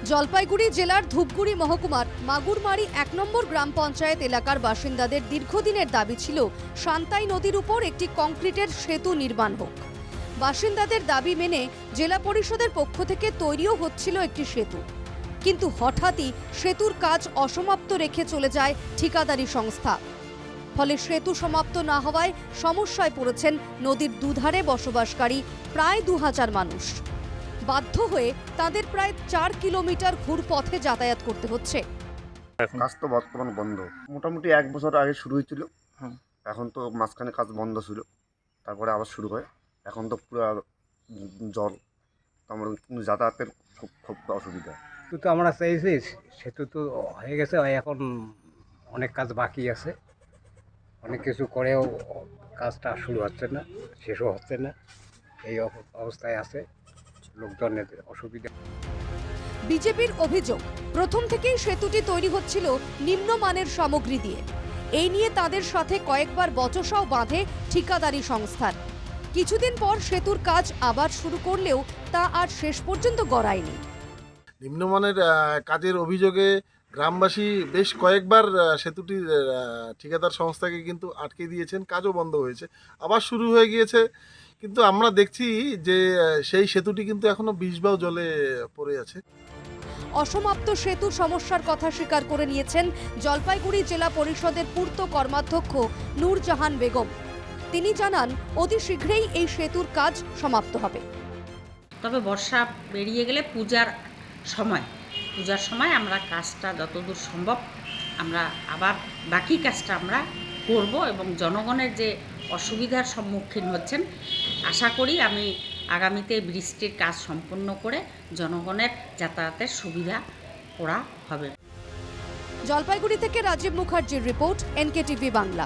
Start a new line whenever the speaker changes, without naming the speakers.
জলপাইগুড়ি জেলার ধূপগুড়ি মহকুমার মাগুরমারি ১ নম্বর গ্রাম পঞ্চায়েত এলাকার বাসিন্দাদের দীর্ঘদিনের দাবি ছিল সান্তাই নদীর উপর একটি কংক্রিটের সেতু নির্মাণ হোক। বাসিন্দাদের দাবি মেনে জেলা পরিষদের পক্ষ থেকে তৈরিও হচ্ছিল একটি সেতু, কিন্তু হঠাৎই সেতুর কাজ অসমাপ্ত রেখে চলে যায় ঠিকাদারি সংস্থা। ফলে সেতু সমাপ্ত না হওয়ায় সমস্যায় পড়েছেন নদীর দুধারে বসবাসকারী প্রায় ২০০০ মানুষ। বাধ্য হয়ে তাদের প্রায় ৪ কিলোমিটার ঘুরপথে যাতায়াত করতে হচ্ছে।
কাজ তো বর্তমান বন্ধ, মোটামুটি ১ বছর আগে শুরু হয়েছিল। এখন তো মাঝখানে কাজ বন্ধ ছিল, তারপরে আবার শুরু হয়। এখন তো পুরো জল, আমার যাতায়াতের খুব অসুবিধা।
তো আমরা চাইছি সেতু তো হয়ে গেছে, এখন অনেক কাজ বাকি আছে, অনেক কিছু করেও কাজটা শুরু হচ্ছে না, শেষও হচ্ছে না, এই অবস্থায় আছে, লোকজনের অসুবিধা।
বিজেপির অভিযোগ, প্রথম থেকেই সেতুটি তৈরি হচ্ছিল নিম্নমানের সামগ্রী দিয়ে। এই নিয়ে তাদের সাথে কয়েকবার বচসাও বাঁধে ঠিকাদারি সংস্থার। কিছুদিন পর সেতুর কাজ আবার শুরু করলেও তা আর শেষ পর্যন্ত গড়ায়নি।
নিম্নমানের কাজের অভিযোগে গ্রামবাসী বেশ কয়েকবার সেতুটির ঠিকাদার সংস্থাকে কিন্তু আটকে দিয়েছেন, কাজও বন্ধ হয়েছে, আবার শুরু হয়ে গিয়েছে। কিন্তু আমরা দেখছি যে সেই সেতুটি কিন্তু এখনো ২০ বাউ জলে পড়ে আছে।
অসমাপ্ত সেতু সমস্যার কথা স্বীকার করে নিয়েছেন জলপাইগুড়ি জেলা পরিষদের পূর্ত কর্মাধ্যক্ষ নূরজাহান বেগম। তিনি জানান, অতি শীঘ্রই এই সেতুর কাজ সমাপ্ত হবে।
তবে বর্ষা বেরিয়ে গেলে পূজার সময় আমরা কাজটা যতদূর সম্ভব আমরা আবার বাকি কাজটা আমরা করব এবং জনগণের যে অসুবিধার সম্মুখীন হচ্ছেন, আশা করি আমি আগামীতে বৃষ্টির কাজ সম্পন্ন করে জনগণের যাতায়াতের সুবিধা করা হবে।
জলপাইগুড়ি থেকে রাজীব মুখার্জির রিপোর্ট, NKTV বাংলা।